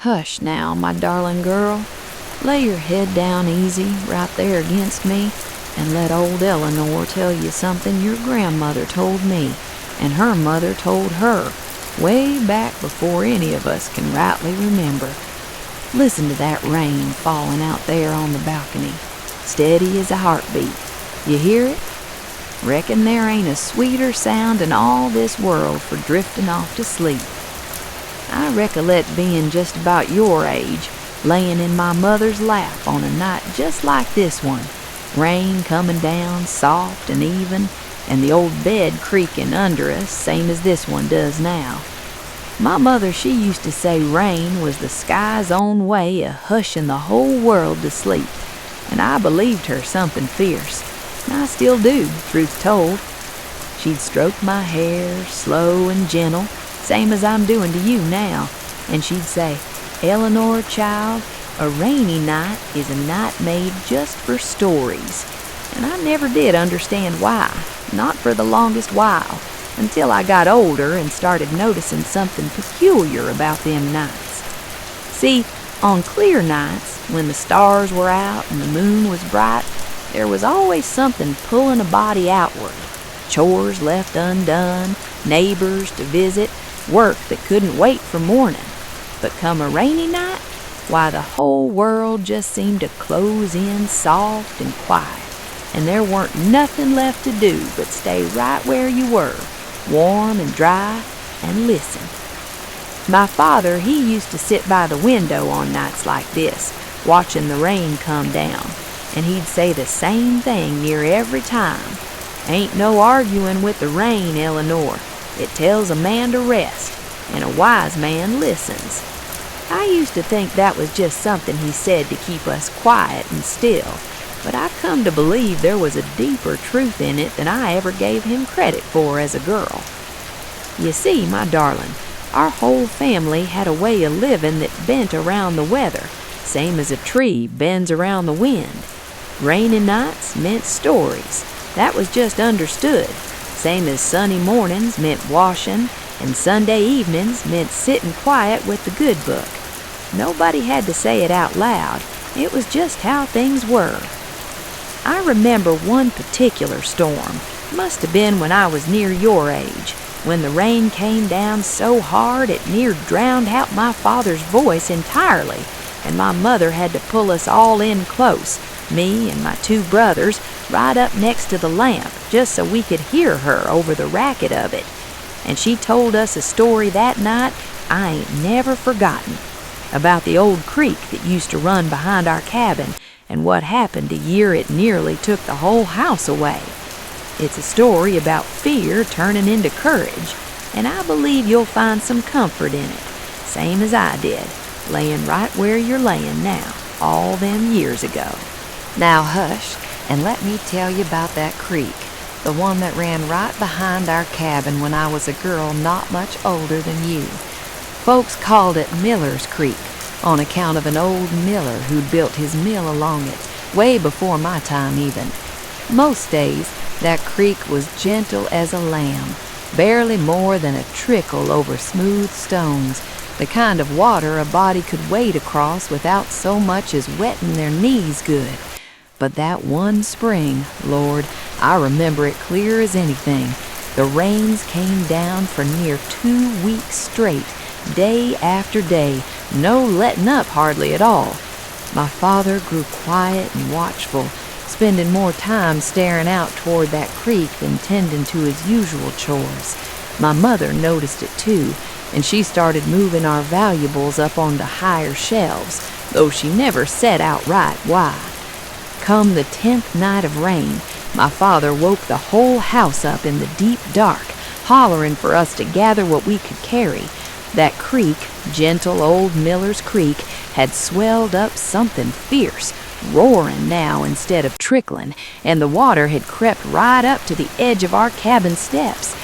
Hush now, my darling girl. Lay your head down easy right there against me, and let old Eleanor tell you something your grandmother told me, and her mother told her, way back before any of us can rightly remember. Listen to that rain falling out there on the balcony, steady as a heartbeat. You hear it? Reckon there ain't a sweeter sound in all this world for drifting off to sleep. I recollect being just about your age, laying in my mother's lap on a night just like this one, rain coming down soft and even, and the old bed creaking under us, same as this one does now. My mother, she used to say rain was the sky's own way of hushing the whole world to sleep, and I believed her something fierce, and I still do, truth told. She'd stroke my hair, slow and gentle, same as I'm doing to you now, and she'd say, "Eleanor, child, a rainy night is a night made just for stories." And I never did understand why, not for the longest while, until I got older and started noticing something peculiar about them nights. See, on clear nights, when the stars were out and the moon was bright, there was always something pulling a body outward. Chores left undone, neighbors to visit, work that couldn't wait for morning. But come a rainy night, why the whole world just seemed to close in soft and quiet, and there weren't nothing left to do but stay right where you were, warm and dry, and listen. My father, he used to sit by the window on nights like this, watching the rain come down, and he'd say the same thing near every time. "Ain't no arguing with the rain, Eleanor. It tells a man to rest, and a wise man listens." I used to think that was just something he said to keep us quiet and still, but I've come to believe there was a deeper truth in it than I ever gave him credit for as a girl. You see, my darling, our whole family had a way of living that bent around the weather, same as a tree bends around the wind. Rainy nights meant stories. That was just understood, same as sunny mornings meant washing, and Sunday evenings meant sitting quiet with the good book. Nobody had to say it out loud. It was just how things were. I remember one particular storm. Must have been when I was near your age, when the rain came down so hard it near drowned out my father's voice entirely, and my mother had to pull us all in close, me and my two brothers, right up next to the lamp, just so we could hear her over the racket of it. And she told us a story that night I ain't never forgotten, about the old creek that used to run behind our cabin and what happened the year it nearly took the whole house away. It's a story about fear turning into courage, and I believe you'll find some comfort in it, same as I did, laying right where you're laying now, all them years ago. Now hush, and let me tell you about that creek, the one that ran right behind our cabin when I was a girl not much older than you. Folks called it Miller's Creek, on account of an old miller who'd built his mill along it, way before my time even. Most days, that creek was gentle as a lamb, barely more than a trickle over smooth stones, the kind of water a body could wade across without so much as wetting their knees good. But that one spring, Lord, I remember it clear as anything. The rains came down for near 2 weeks straight, day after day, no letting up hardly at all. My father grew quiet and watchful, spending more time staring out toward that creek than tending to his usual chores. My mother noticed it too, and she started moving our valuables up onto higher shelves, though she never said outright why. Come the 10th night of rain, my father woke the whole house up in the deep dark, hollering for us to gather what we could carry. That creek, gentle old Miller's Creek, had swelled up something fierce, roaring now instead of trickling, and the water had crept right up to the edge of our cabin steps.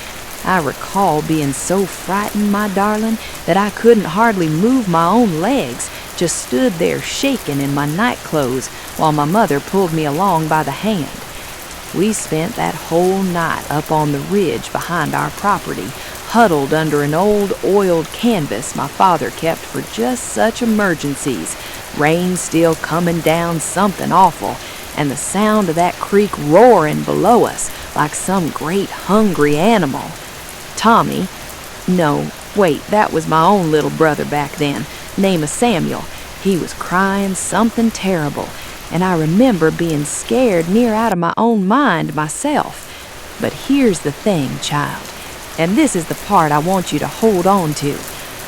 I recall being so frightened, my darling, that I couldn't hardly move my own legs, just stood there shaking in my nightclothes while my mother pulled me along by the hand. We spent that whole night up on the ridge behind our property, huddled under an old oiled canvas my father kept for just such emergencies, rain still coming down something awful, and the sound of that creek roaring below us like some great hungry animal. Tommy, no, wait, that was my own little brother back then, name of Samuel. He was crying something terrible, and I remember being scared near out of my own mind myself. But here's the thing, child, and this is the part I want you to hold on to.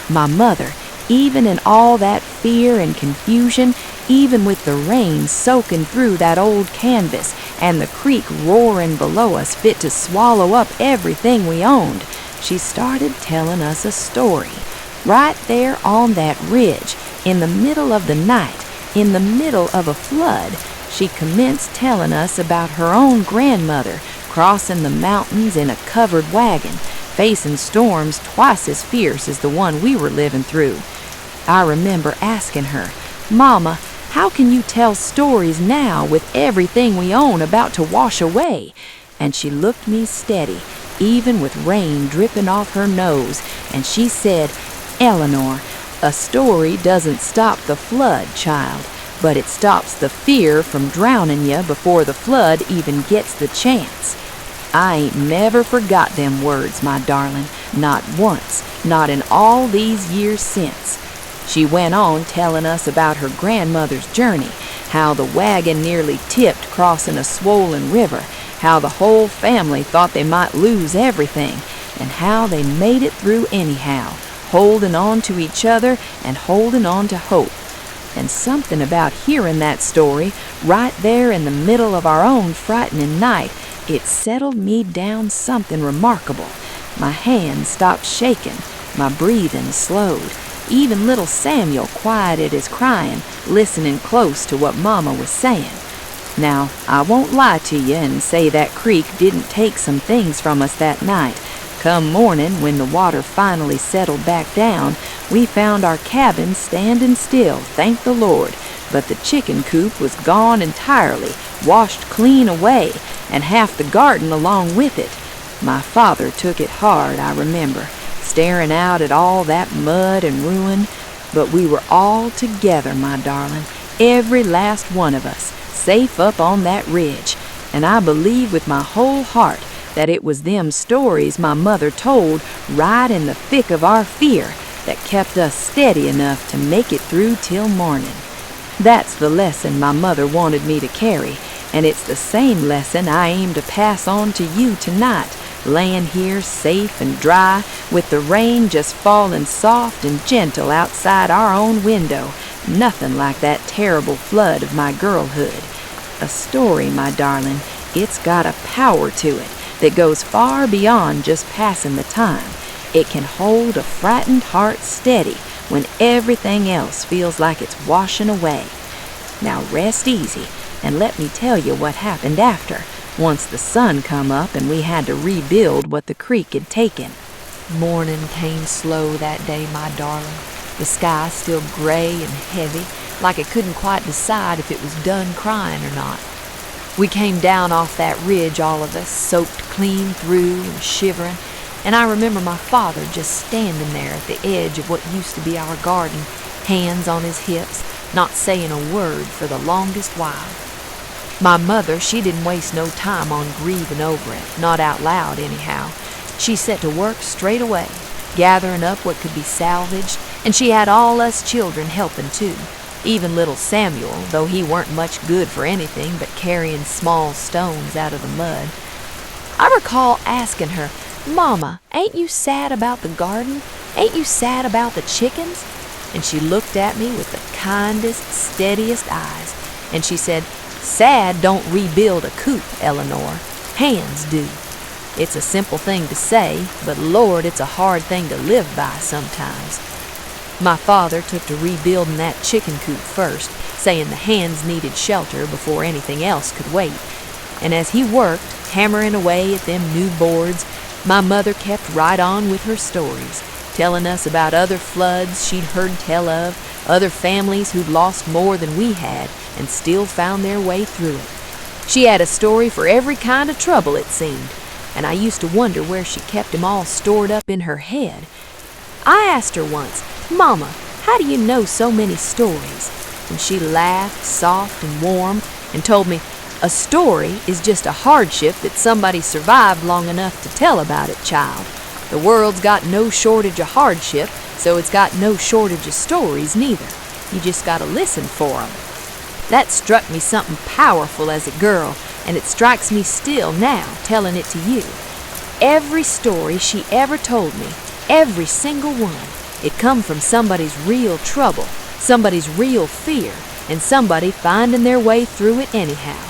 My mother, even in all that fear and confusion, even with the rain soaking through that old canvas and the creek roaring below us fit to swallow up everything we owned, she started telling us a story. Right there on that ridge, in the middle of the night, in the middle of a flood, she commenced telling us about her own grandmother crossing the mountains in a covered wagon, facing storms twice as fierce as the one we were living through. I remember asking her, "Mama, how can you tell stories now with everything we own about to wash away?" And she looked me steady, even with rain dripping off her nose, and she said, "Eleanor, a story doesn't stop the flood, child, but it stops the fear from drowning you before the flood even gets the chance." I ain't never forgot them words, my darling, not once, not in all these years since. She went on telling us about her grandmother's journey, how the wagon nearly tipped crossing a swollen river, how the whole family thought they might lose everything, and how they made it through anyhow, holding on to each other and holding on to hope. And something about hearing that story, right there in the middle of our own frightening night, it settled me down something remarkable. My hands stopped shaking, my breathing slowed. Even little Samuel quieted his crying, listening close to what Mama was saying. Now, I won't lie to you and say that creek didn't take some things from us that night. Come morning, when the water finally settled back down, we found our cabin standing still, thank the Lord, but the chicken coop was gone entirely, washed clean away, and half the garden along with it. My father took it hard, I remember, staring out at all that mud and ruin, but we were all together, my darling, every last one of us, safe up on that ridge, and I believe with my whole heart that it was them stories my mother told right in the thick of our fear that kept us steady enough to make it through till morning. That's the lesson my mother wanted me to carry, and it's the same lesson I aim to pass on to you tonight, laying here safe and dry, with the rain just falling soft and gentle outside our own window, nothing like that terrible flood of my girlhood. A story, my darling, it's got a power to it that goes far beyond just passing the time. It can hold a frightened heart steady when everything else feels like it's washing away. Now rest easy and let me tell you what happened after, once the sun come up and we had to rebuild what the creek had taken. Morning came slow that day, my darling, the sky still gray and heavy, like it couldn't quite decide if it was done crying or not. We came down off that ridge, all of us, soaked clean through and shivering, and I remember my father just standing there at the edge of what used to be our garden, hands on his hips, not saying a word for the longest while. My mother, she didn't waste no time on grieving over it, not out loud anyhow. She set to work straight away, gathering up what could be salvaged, and she had all us children helping too. Even little Samuel, though he weren't much good for anything but carrying small stones out of the mud. I recall asking her, "Mama, ain't you sad about the garden? Ain't you sad about the chickens?" And she looked at me with the kindest, steadiest eyes, and she said, "Sad don't rebuild a coop, Eleanor. Hands do." It's a simple thing to say, but Lord, it's a hard thing to live by sometimes. My father took to rebuilding that chicken coop first, saying the hens needed shelter before anything else could wait. And as he worked, hammering away at them new boards, my mother kept right on with her stories, telling us about other floods she'd heard tell of, other families who'd lost more than we had and still found their way through it. She had a story for every kind of trouble, it seemed. and I used to wonder where she kept 'em all stored up in her head. I asked her once, "Mama, how do you know so many stories?" And she laughed soft and warm and told me, "A story is just a hardship that somebody survived long enough to tell about it, child. The world's got no shortage of hardship, so it's got no shortage of stories neither. You just gotta listen for 'em." That struck me something powerful as a girl, and it strikes me still now, telling it to you. Every story she ever told me, every single one, it come from somebody's real trouble, somebody's real fear, and somebody finding their way through it anyhow.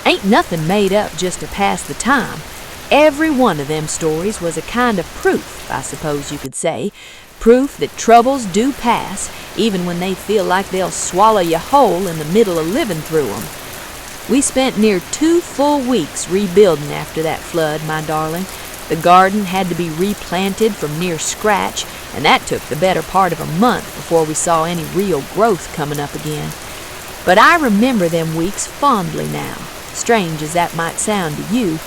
Ain't nothing made up just to pass the time. Every one of them stories was a kind of proof, I suppose you could say, proof that troubles do pass, even when they feel like they'll swallow you whole in the middle of living through 'em. We spent near 2 full weeks rebuilding after that flood, my darling. The garden had to be replanted from near scratch, and that took the better part of a month before we saw any real growth coming up again. But I remember them weeks fondly now, strange as that might sound to you.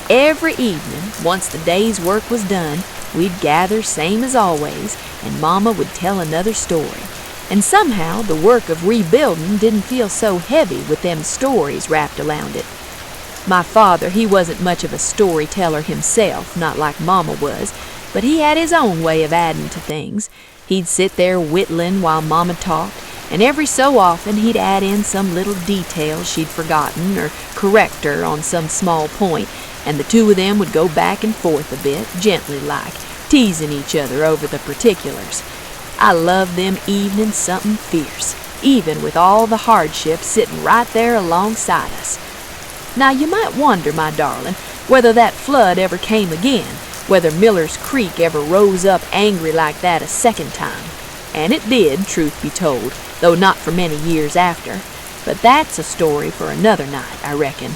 Every evening, once the day's work was done, we'd gather same as always, and Mama would tell another story. And somehow the work of rebuilding didn't feel so heavy with them stories wrapped around it. My father, he wasn't much of a storyteller himself, not like Mama was, but he had his own way of adding to things. He'd sit there whittling while Mama talked, and every so often he'd add in some little detail she'd forgotten or correct her on some small point, and the two of them would go back and forth a bit, gently like, teasing each other over the particulars. I loved them evenings something fierce, even with all the hardships sitting right there alongside us. Now you might wonder, my darling, whether that flood ever came again, whether Miller's Creek ever rose up angry like that a second time. And it did, truth be told, though not for many years after. But that's a story for another night, I reckon.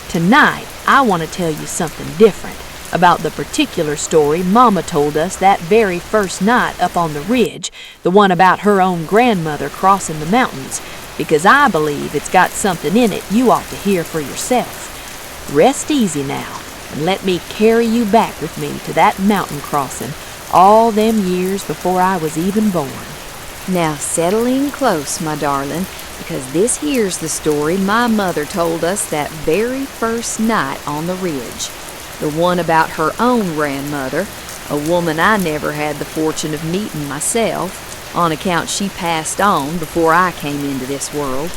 Tonight, I want to tell you something different about the particular story Mama told us that very first night up on the ridge, the one about her own grandmother crossing the mountains, because I believe it's got something in it you ought to hear for yourself. Rest easy now, and let me carry you back with me to that mountain crossing all them years before I was even born. Now settle in close, my darling, because this here's the story my mother told us that very first night on the ridge. The one about her own grandmother, a woman I never had the fortune of meeting myself, on account she passed on before I came into this world.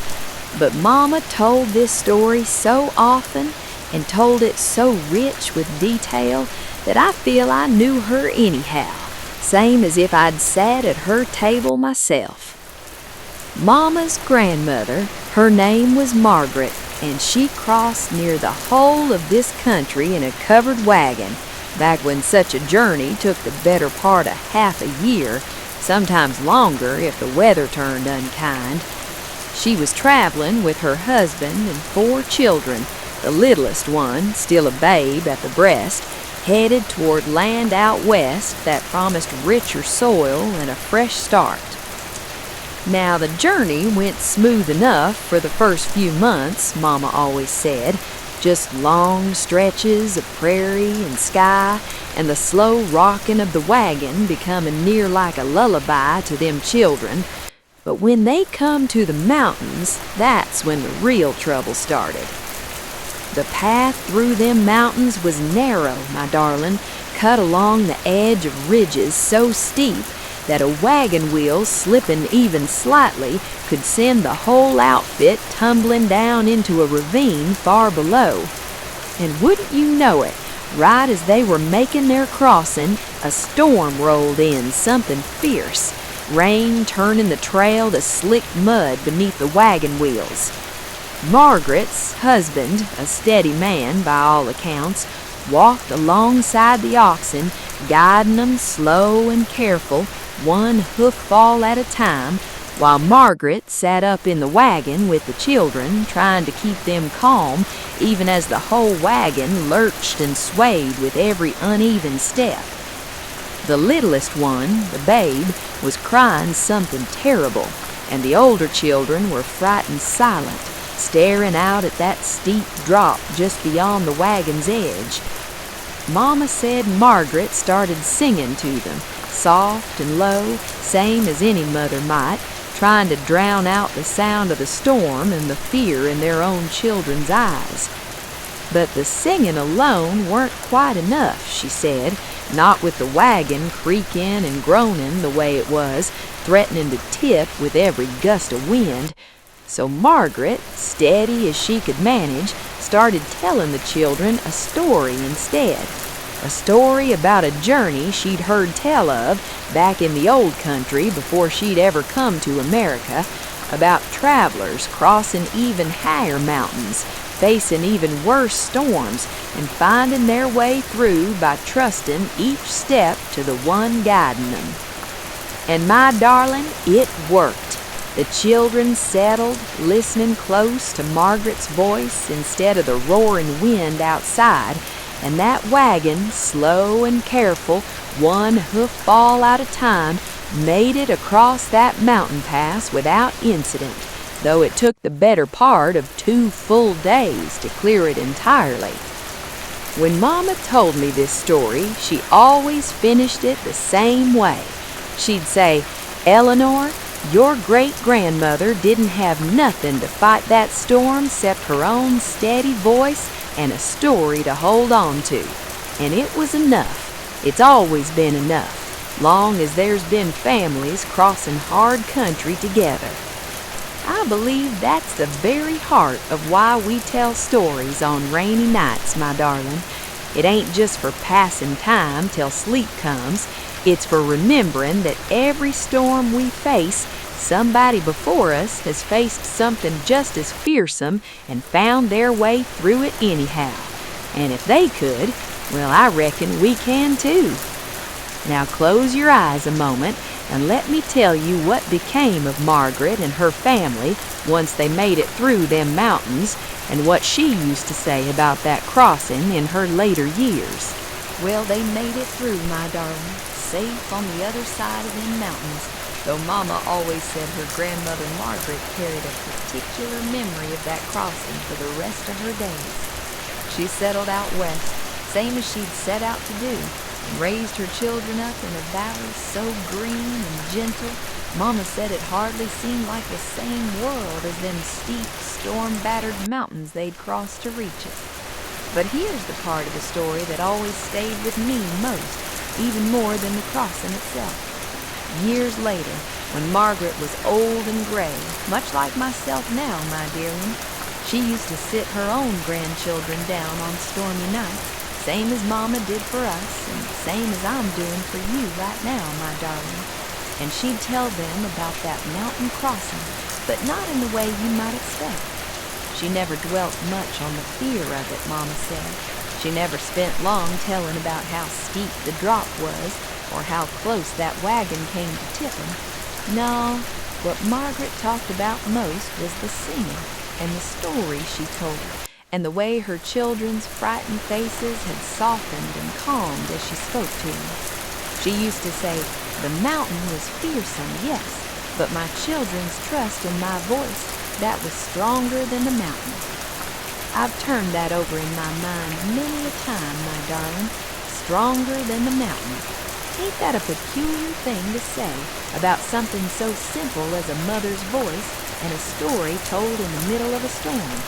But Mama told this story so often and told it so rich with detail that I feel I knew her anyhow, same as if I'd sat at her table myself. Mama's grandmother, her name was Margaret, and she crossed near the whole of this country in a covered wagon, back when such a journey took the better part of half a year, sometimes longer if the weather turned unkind. She was traveling with her husband and 4 children, the littlest one, still a babe at the breast, headed toward land out west that promised richer soil and a fresh start. Now the journey went smooth enough for the first few months, Mama always said, just long stretches of prairie and sky, and the slow rocking of the wagon becoming near like a lullaby to them children. But when they come to the mountains, that's when the real trouble started. The path through them mountains was narrow, my darling, cut along the edge of ridges so steep that a wagon wheel slipping even slightly could send the whole outfit tumbling down into a ravine far below. And wouldn't you know it, right as they were making their crossing, a storm rolled in, something fierce, rain turning the trail to slick mud beneath the wagon wheels. Margaret's husband, a steady man by all accounts, walked alongside the oxen, guiding them slow and careful, one hoofball at a time, while Margaret sat up in the wagon with the children, trying to keep them calm, even as the whole wagon lurched and swayed with every uneven step. The littlest one, the babe, was crying something terrible, and the older children were frightened silent, staring out at that steep drop just beyond the wagon's edge. Mama said Margaret started singing to them, soft and low, same as any mother might, trying to drown out the sound of the storm and the fear in their own children's eyes. But the singing alone weren't quite enough, she said, not with the wagon creaking and groaning the way it was, threatening to tip with every gust of wind. So Margaret, steady as she could manage, started telling the children a story instead. A story about a journey she'd heard tell of back in the old country before she'd ever come to America, about travelers crossing even higher mountains, facing even worse storms, and finding their way through by trusting each step to the one guiding them. And my darling, it worked. The children settled, listening close to Margaret's voice instead of the roaring wind outside, and that wagon, slow and careful, one hoofball at a time, made it across that mountain pass without incident, though it took the better part of 2 full days to clear it entirely. When Mama told me this story, she always finished it the same way. She'd say, "Eleanor, your great-grandmother didn't have nothing to fight that storm except her own steady voice and a story to hold on to. And it was enough. It's always been enough, long as there's been families crossing hard country together." I believe that's the very heart of why we tell stories on rainy nights, my darling. It ain't just for passing time till sleep comes. It's for remembering that every storm we face, somebody before us has faced something just as fearsome and found their way through it anyhow. And if they could, well, I reckon we can too. Now close your eyes a moment and let me tell you what became of Margaret and her family once they made it through them mountains, and what she used to say about that crossing in her later years. Well, they made it through, my darling, safe on the other side of them mountains, though Mama always said her grandmother Margaret carried a particular memory of that crossing for the rest of her days. She settled out west, same as she'd set out to do, and raised her children up in a valley so green and gentle, Mama said it hardly seemed like the same world as them steep, storm-battered mountains they'd crossed to reach it. But here's the part of the story that always stayed with me most, even more than the crossing itself. Years later, when Margaret was old and gray, much like myself now, my dear one, she used to sit her own grandchildren down on stormy nights, same as Mama did for us, and same as I'm doing for you right now, my darling. And she'd tell them about that mountain crossing, but not in the way you might expect. She never dwelt much on the fear of it, Mama said. She never spent long telling about how steep the drop was, or how close that wagon came to tipping. No, what Margaret talked about most was the singing, and the stories she told, and the way her children's frightened faces had softened and calmed as she spoke to them. She used to say, "The mountain was fearsome, yes, but my children's trust in my voice, that was stronger than the mountain." I've turned that over in my mind many a time, my darling. Stronger than the mountain. Ain't that a peculiar thing to say about something so simple as a mother's voice and a story told in the middle of a storm?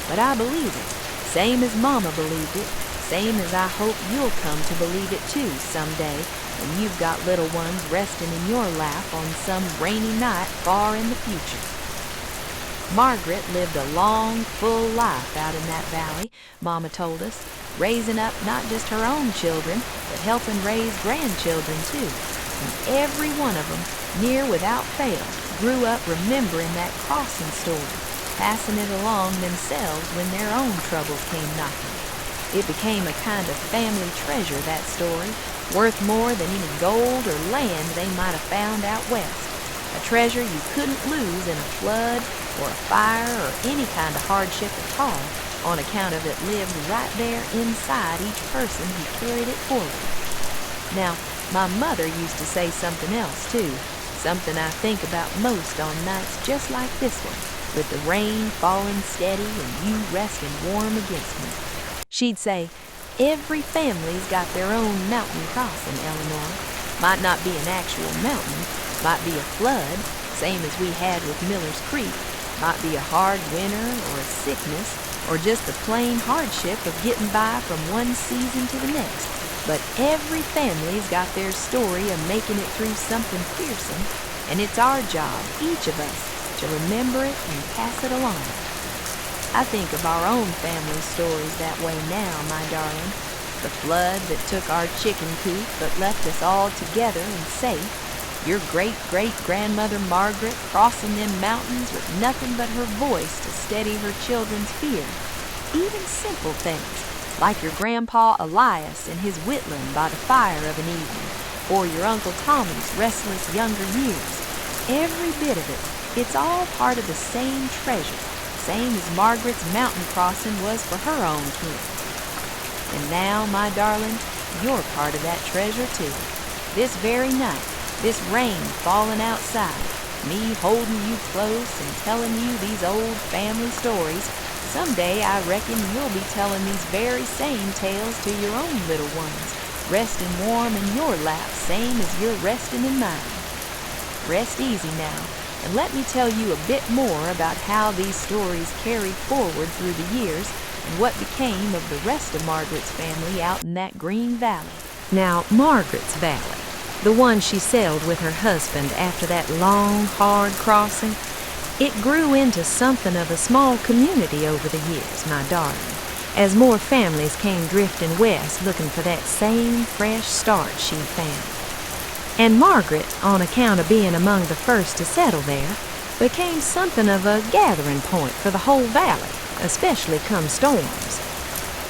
But I believe it, same as Mama believed it, same as I hope you'll come to believe it too someday when you've got little ones resting in your lap on some rainy night far in the future. Margaret lived a long, full life out in that valley, Mama told us, raising up not just her own children, but helping raise grandchildren too. And every one of them, near without fail, grew up remembering that crossing story, passing it along themselves when their own troubles came knocking. It became a kind of family treasure, that story, worth more than any gold or land they might have found out west. A treasure you couldn't lose in a flood or a fire or any kind of hardship at all, on account of it lived right there inside each person who carried it forward. Now, my mother used to say something else too, something I think about most on nights just like this one, with the rain falling steady and you resting warm against me. She'd say, Every family's got their own mountain crossing, Eleanor. Might not be an actual mountain, might be a flood, same as we had with Miller's Creek, might be a hard winter or a sickness, or just the plain hardship of getting by from one season to the next. But every family's got their story of making it through something fearsome, and it's our job, each of us, to remember it and pass it along. I think of our own family stories that way now, my darling. The flood that took our chicken coop but left us all together and safe. Your great-great-grandmother Margaret crossing them mountains with nothing but her voice to steady her children's fear. Even simple things, like your grandpa Elias and his whittling by the fire of an evening, or your Uncle Tommy's restless younger years. Every bit of it, it's all part of the same treasure, same as Margaret's mountain crossing was for her own kin. And now, my darling, you're part of that treasure too. This very night, this rain falling outside, me holding you close and telling you these old family stories, someday I reckon you'll be telling these very same tales to your own little ones, resting warm in your lap, same as you're resting in mine. Rest easy now, and let me tell you a bit more about how these stories carried forward through the years and what became of the rest of Margaret's family out in that green valley. Now, Margaret's Valley, the one she sailed with her husband after that long, hard crossing, it grew into something of a small community over the years, my darling, as more families came drifting west looking for that same fresh start she'd found. And Margaret, on account of being among the first to settle there, became something of a gathering point for the whole valley, especially come storms.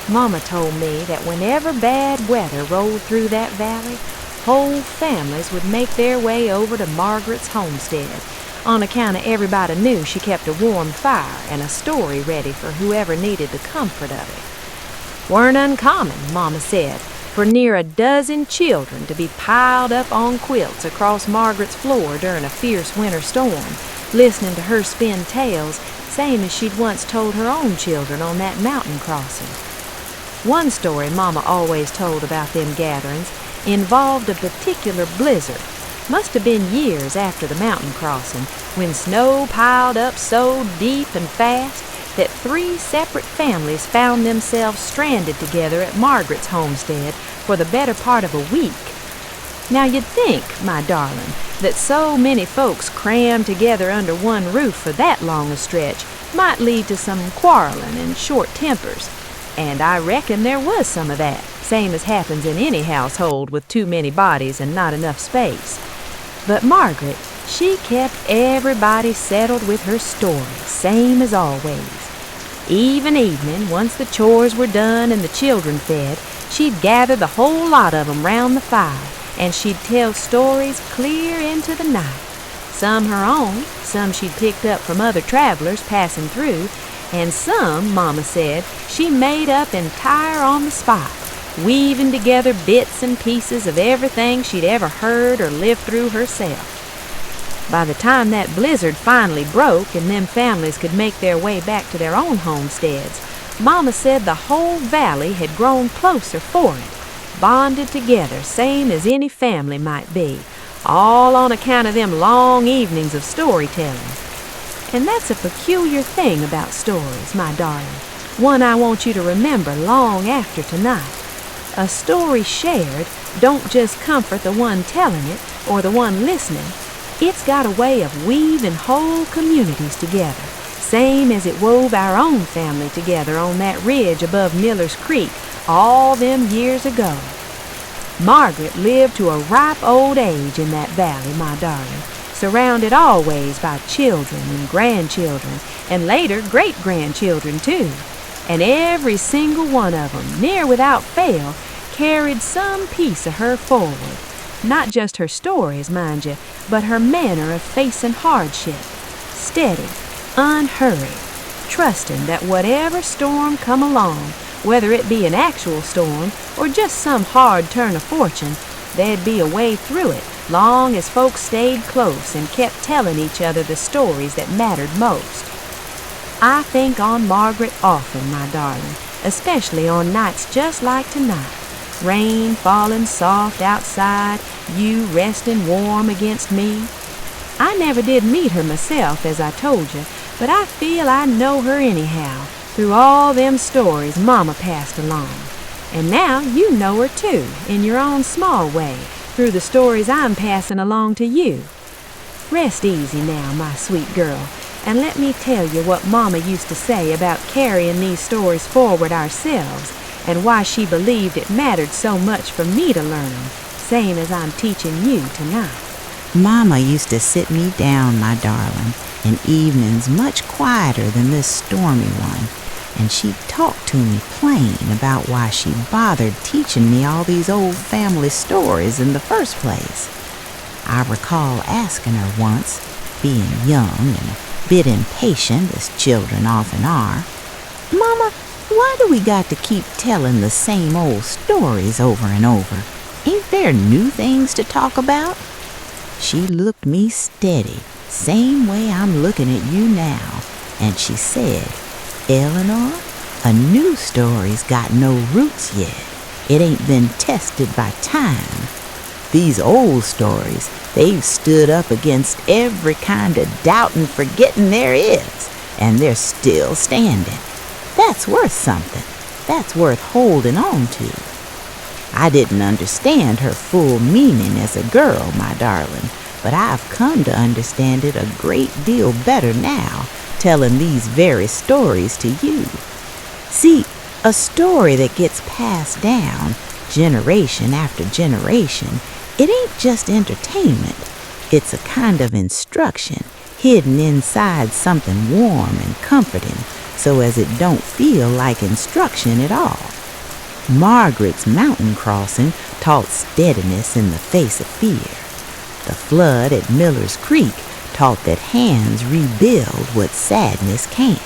Mama told me that whenever bad weather rolled through that valley, whole families would make their way over to Margaret's homestead, on account of everybody knew she kept a warm fire and a story ready for whoever needed the comfort of it. Weren't uncommon, Mama said, for near a dozen children to be piled up on quilts across Margaret's floor during a fierce winter storm, listening to her spin tales, same as she'd once told her own children on that mountain crossing. One story Mama always told about them gatherings involved a particular blizzard. Must have been years after the mountain crossing, when snow piled up so deep and fast that 3 separate families found themselves stranded together at Margaret's homestead for the better part of a week. Now you'd think, my darling, that so many folks crammed together under one roof for that long a stretch might lead to some quarreling and short tempers. And I reckon there was some of that, same as happens in any household with too many bodies and not enough space. But Margaret, she kept everybody settled with her story, same as always. Even evening, once the chores were done and the children fed, she'd gather the whole lot of 'em round the fire, and she'd tell stories clear into the night. Some her own, some she'd picked up from other travelers passing through, and some, Mama said, she made up entire on the spot, weaving together bits and pieces of everything she'd ever heard or lived through herself. By the time that blizzard finally broke and them families could make their way back to their own homesteads, Mama said the whole valley had grown closer for it, bonded together same as any family might be, all on account of them long evenings of storytelling. And that's a peculiar thing about stories, my darling, one I want you to remember long after tonight. A story shared don't just comfort the one telling it or the one listening. It's got a way of weaving whole communities together, same as it wove our own family together on that ridge above Miller's Creek all them years ago. Margaret lived to a ripe old age in that valley, my darling, surrounded always by children and grandchildren, and later great-grandchildren too. And every single one of 'em, near without fail, carried some piece of her forward. Not just her stories, mind you, but her manner of facing hardship. Steady, unhurried, trusting that whatever storm come along, whether it be an actual storm or just some hard turn of fortune, there'd be a way through it, long as folks stayed close and kept telling each other the stories that mattered most. I think on Margaret often, my darling, especially on nights just like tonight. Rain falling soft outside, you resting warm against me. I never did meet her myself, as I told you, but I feel I know her anyhow, through all them stories Mama passed along. And now you know her too, in your own small way, through the stories I'm passing along to you. Rest easy now, my sweet girl, and let me tell you what Mama used to say about carrying these stories forward ourselves, and why she believed it mattered so much for me to learn them, same as I'm teaching you tonight. Mama used to sit me down, my darling, in evenings much quieter than this stormy one, and she'd talk to me plain about why she bothered teaching me all these old family stories in the first place. I recall asking her once, being young and a bit impatient as children often are, "Mama, why do we got to keep telling the same old stories over and over? Ain't there new things to talk about?" She looked me steady, same way I'm looking at you now, and she said, "Eleanor, a new story's got no roots yet. It ain't been tested by time. These old stories, they've stood up against every kind of doubt and forgetting there is, and they're still standing. That's worth something. That's worth holding on to." I didn't understand her full meaning as a girl, my darling, but I've come to understand it a great deal better now, telling these very stories to you. See, a story that gets passed down, generation after generation, it ain't just entertainment. It's a kind of instruction, hidden inside something warm and comforting, so as it don't feel like instruction at all. Margaret's mountain crossing taught steadiness in the face of fear. The flood at Miller's Creek taught that hands rebuild what sadness can't.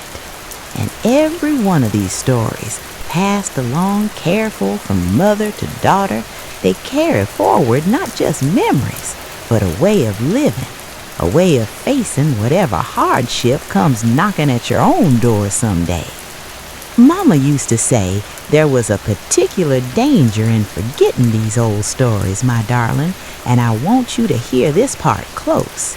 And every one of these stories, passed along careful from mother to daughter, they carry forward not just memories, but a way of living, a way of facing whatever hardship comes knocking at your own door someday. Mama used to say there was a particular danger in forgetting these old stories, my darling, and I want you to hear this part close.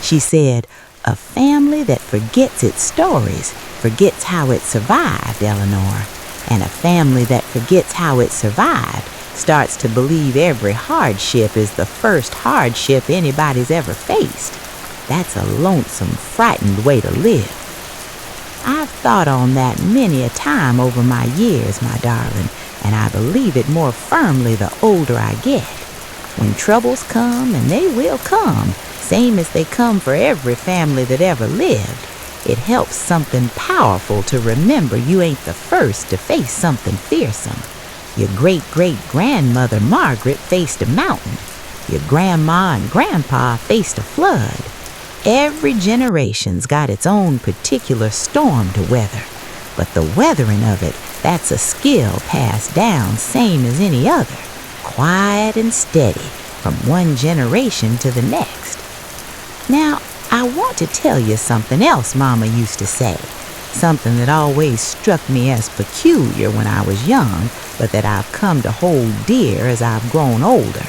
She said, "A family that forgets its stories forgets how it survived, Eleanor, and a family that forgets how it survived starts to believe every hardship is the first hardship anybody's ever faced. That's a lonesome, frightened way to live." I've thought on that many a time over my years, my darling, and I believe it more firmly the older I get. When troubles come, and they will come, same as they come for every family that ever lived, it helps something powerful to remember you ain't the first to face something fearsome. Your great-great-grandmother Margaret faced a mountain. Your grandma and grandpa faced a flood. Every generation's got its own particular storm to weather, but the weathering of it, that's a skill passed down same as any other, quiet and steady from one generation to the next. Now, I want to tell you something else Mama used to say, something that always struck me as peculiar when I was young, but that I've come to hold dear as I've grown older.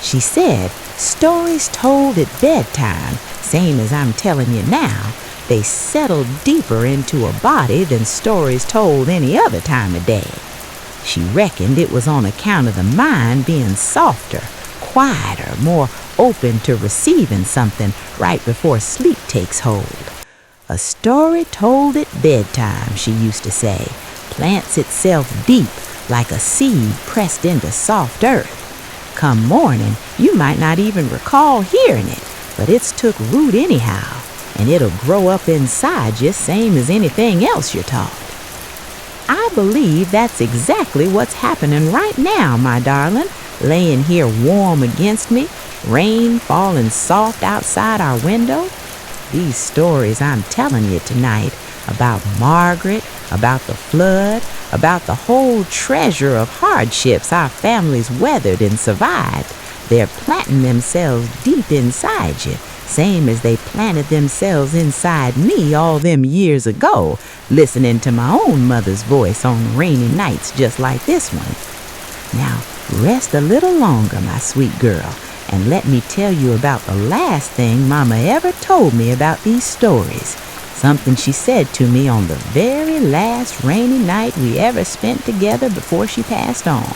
She said, stories told at bedtime, same as I'm telling you now, they settle deeper into a body than stories told any other time of day. She reckoned it was on account of the mind being softer, quieter, more open to receiving something right before sleep takes hold. A story told at bedtime, she used to say, plants itself deep like a seed pressed into soft earth. Come morning, you might not even recall hearing it, but it's took root anyhow, and it'll grow up inside you same as anything else you're taught. I believe that's exactly what's happening right now, my darling, laying here warm against me, rain falling soft outside our window. These stories I'm telling you tonight about Margaret, about the flood, about the whole treasure of hardships our families weathered and survived, they're planting themselves deep inside you, same as they planted themselves inside me all them years ago, listening to my own mother's voice on rainy nights just like this one. Now, rest a little longer, my sweet girl, and let me tell you about the last thing Mama ever told me about these stories. Something she said to me on the very last rainy night we ever spent together before she passed on.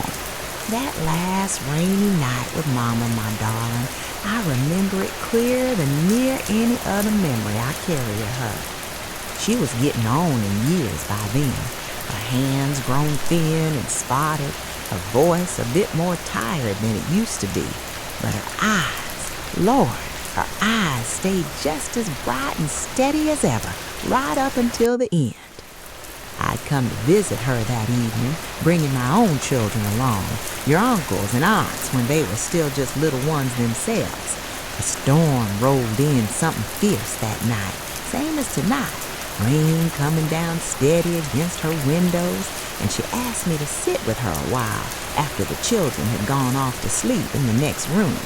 That last rainy night with Mama, my darling, I remember it clearer than near any other memory I carry of her. She was getting on in years by then, her hands grown thin and spotted, her voice a bit more tired than it used to be, but her eyes, Lord, her eyes stayed just as bright and steady as ever, right up until the end. I'd come to visit her that evening, bringing my own children along, your uncles and aunts when they were still just little ones themselves. A storm rolled in something fierce that night, same as tonight, rain coming down steady against her windows, and she asked me to sit with her a while after the children had gone off to sleep in the next room.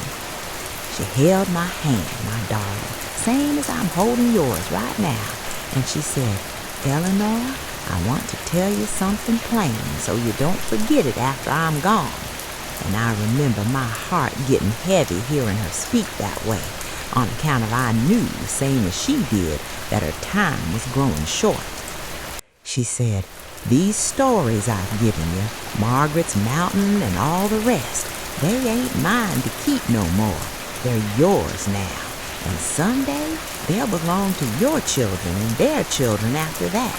She held my hand, my darling, same as I'm holding yours right now, and she said, "Eleanor, I want to tell you something plain so you don't forget it after I'm gone." And I remember my heart getting heavy hearing her speak that way, on account of I knew, same as she did, that her time was growing short. She said, "These stories I've given you, Margaret's Mountain and all the rest, they ain't mine to keep no more. They're yours now, and someday they'll belong to your children and their children after that.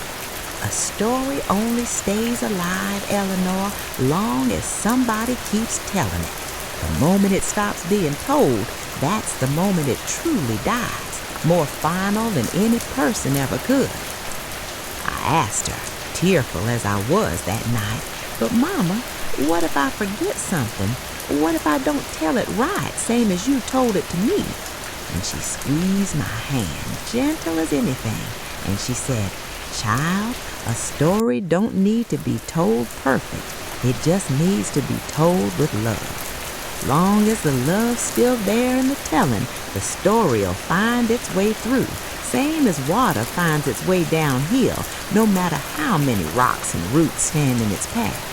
A story only stays alive, Eleanor, long as somebody keeps telling it. The moment it stops being told, that's the moment it truly dies, more final than any person ever could." I asked her, tearful as I was that night, "But Mama, what if I forget something? What if I don't tell it right, same as you told it to me?" And she squeezed my hand, gentle as anything, and she said, "Child, a story don't need to be told perfect. It just needs to be told with love. Long as the love's still there in the telling, the story'll find its way through, same as water finds its way downhill, no matter how many rocks and roots stand in its path."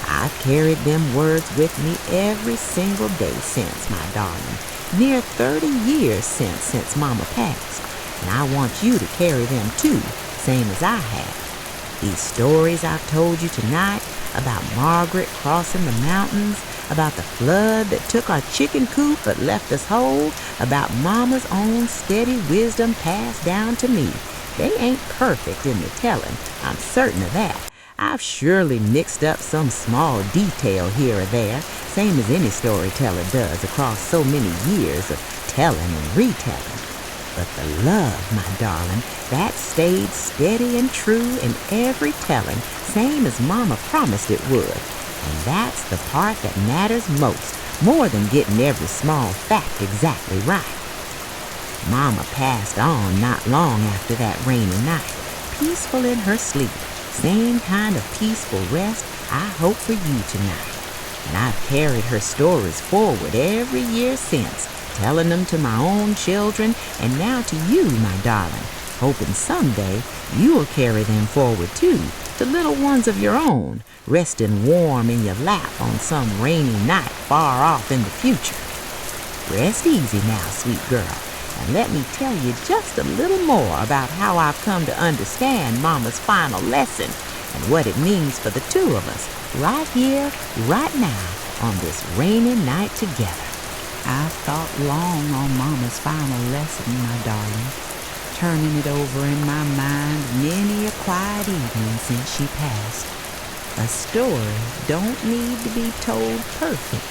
I've carried them words with me every single day since, my darling, near 30 years since Mama passed, and I want you to carry them too, same as I have. These stories I've told you tonight about Margaret crossing the mountains, about the flood that took our chicken coop but left us whole, about Mama's own steady wisdom passed down to me. They ain't perfect in the telling, I'm certain of that. I've surely mixed up some small detail here or there, same as any storyteller does across so many years of telling and retelling. But the love, my darling, that stayed steady and true in every telling, same as Mama promised it would. And that's the part that matters most, more than getting every small fact exactly right. Mama passed on not long after that rainy night, peaceful in her sleep, same kind of peaceful rest I hope for you tonight. And I've carried her stories forward every year since, telling them to my own children, and now to you, my darling, hoping someday you'll carry them forward too, to little ones of your own, resting warm in your lap on some rainy night far off in the future. Rest easy now, sweet girl, and let me tell you just a little more about how I've come to understand Mama's final lesson and what it means for the two of us, right here, right now, on this rainy night together. I've thought long on Mama's final lesson, my darling, turning it over in my mind many a quiet evening since she passed. A story don't need to be told perfect.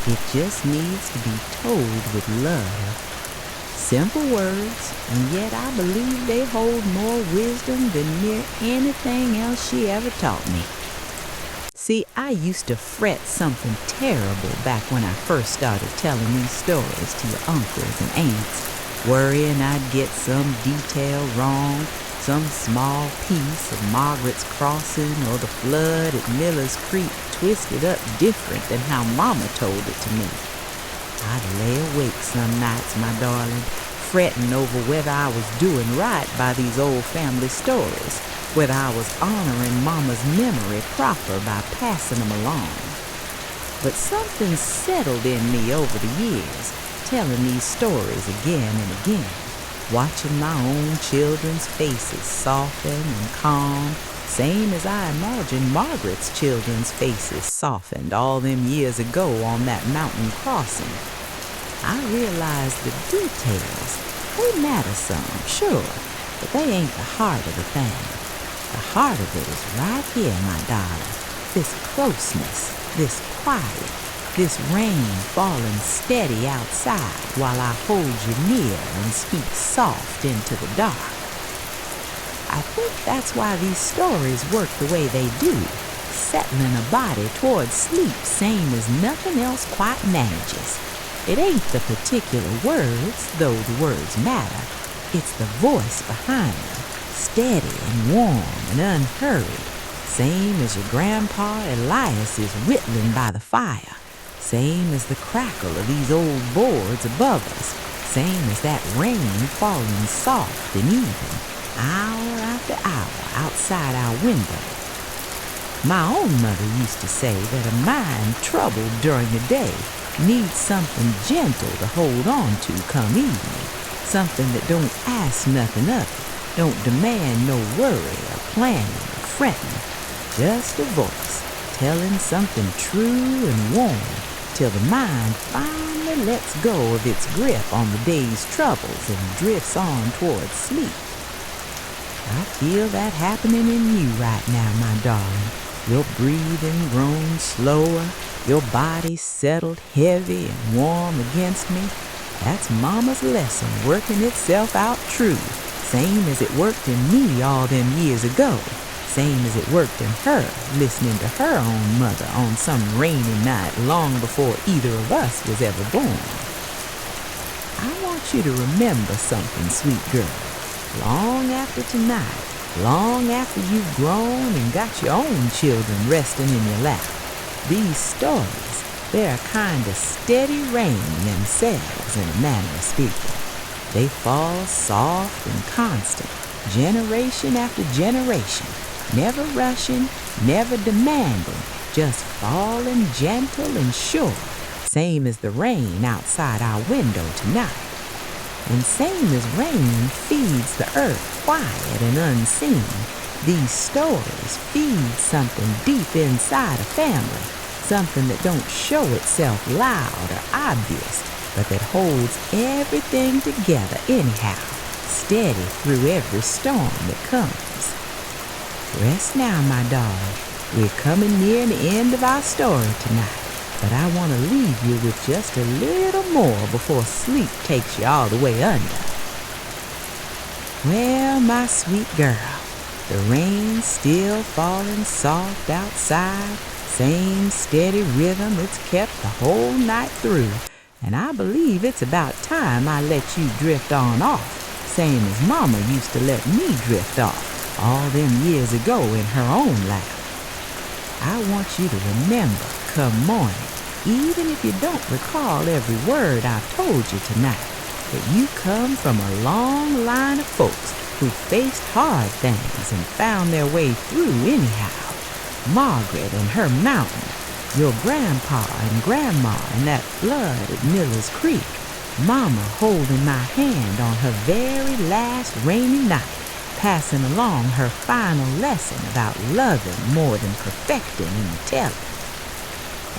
It just needs to be told with love. Simple words, and yet I believe they hold more wisdom than near anything else she ever taught me. See, I used to fret something terrible back when I first started telling these stories to your uncles and aunts, worrying I'd get some detail wrong, some small piece of Margaret's crossing or the flood at Miller's Creek twisted up different than how Mama told it to me. I'd lay awake some nights, my darling, fretting over whether I was doing right by these old family stories, whether I was honoring Mama's memory proper by passing them along. But something settled in me over the years, telling these stories again and again, watching my own children's faces soften and calm, same as I imagined Margaret's children's faces softened all them years ago on that mountain crossing. I realized the details, they matter some, sure, but they ain't the heart of the thing. The heart of it is right here, my darling, this closeness, this quiet, this rain falling steady outside while I hold you near and speak soft into the dark. I think that's why these stories work the way they do, settling a body towards sleep same as nothing else quite manages. It ain't the particular words, though the words matter. It's the voice behind them, steady and warm and unhurried, same as your grandpa Elias is whittling by the fire, same as the crackle of these old boards above us, same as that rain falling soft and even, hour after hour outside our window. My own mother used to say that a mind troubled during the day needs something gentle to hold on to come evening, something that don't ask nothing of it, don't demand no worry or planning or fretting, just a voice telling something true and warm till the mind finally lets go of its grip on the day's troubles and drifts on towards sleep. I feel that happening in you right now, my darling. Your breathing grown slower, your body settled heavy and warm against me. That's Mama's lesson working itself out true, same as it worked in me all them years ago, same as it worked in her, listening to her own mother on some rainy night long before either of us was ever born. I want you to remember something, sweet girl. Long after tonight, long after you've grown and got your own children resting in your lap, these stories, they're a kind of steady rain themselves in a manner of speaking. They fall soft and constant, generation after generation, never rushing, never demanding, just falling gentle and sure, same as the rain outside our window tonight. And same as rain feeds the earth quiet and unseen, these stories feed something deep inside a family, something that don't show itself loud or obvious, but that holds everything together anyhow, steady through every storm that comes. Rest now, my darling. We're coming near the end of our story tonight, but I want to leave you with just a little more before sleep takes you all the way under. Well, my sweet girl, the rain's still falling soft outside, same steady rhythm it's kept the whole night through, and I believe it's about time I let you drift on off, same as Mama used to let me drift off all them years ago in her own lap. I want you to remember, come morning, even if you don't recall every word I've told you tonight, that you come from a long line of folks who faced hard things and found their way through anyhow. Margaret and her mountain, your grandpa and grandma and that flood at Miller's Creek, Mama holding my hand on her very last rainy night, passing along her final lesson about loving more than perfecting in the telling.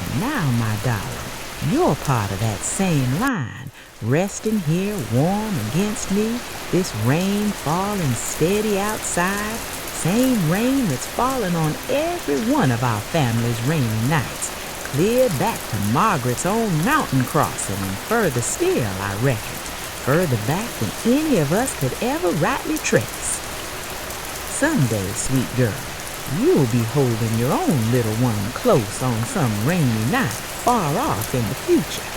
And now, my darling, you're part of that same line, resting here warm against me, this rain falling steady outside, same rain that's fallen on every one of our family's rainy nights, clear back to Margaret's own mountain crossing and further still, I reckon, further back than any of us could ever rightly trace. Someday, sweet girl, you'll be holding your own little one close on some rainy night far off in the future,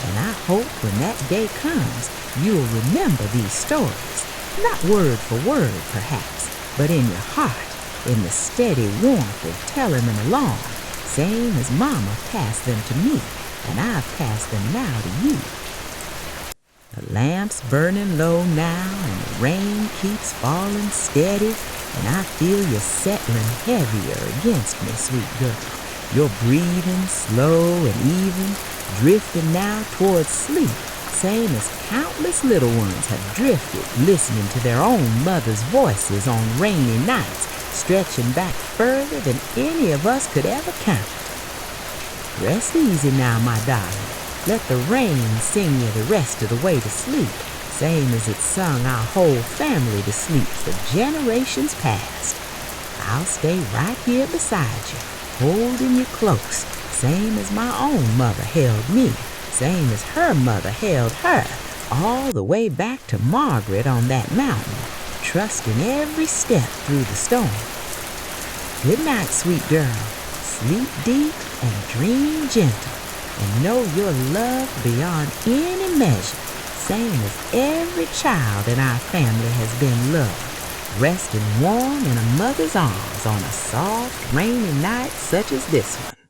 and I hope when that day comes, you'll remember these stories, not word for word perhaps, but in your heart, in the steady warmth of telling them along, same as Mama passed them to me, and I've passed them now to you. The lamp's burning low now, and the rain keeps falling steady, and I feel you settling heavier against me, sweet girl. You're breathing slow and even, drifting now towards sleep, same as countless little ones have drifted, listening to their own mother's voices on rainy nights, stretching back further than any of us could ever count. Rest easy now, my darling. Let the rain sing you the rest of the way to sleep, same as it sung our whole family to sleep for generations past. I'll stay right here beside you, holding you close, same as my own mother held me, same as her mother held her, all the way back to Margaret on that mountain, trusting every step through the storm. Good night, sweet girl. Sleep deep and dream gentle, and know you're loved beyond any measure, same as every child in our family has been loved, resting warm in a mother's arms on a soft, rainy night such as this one.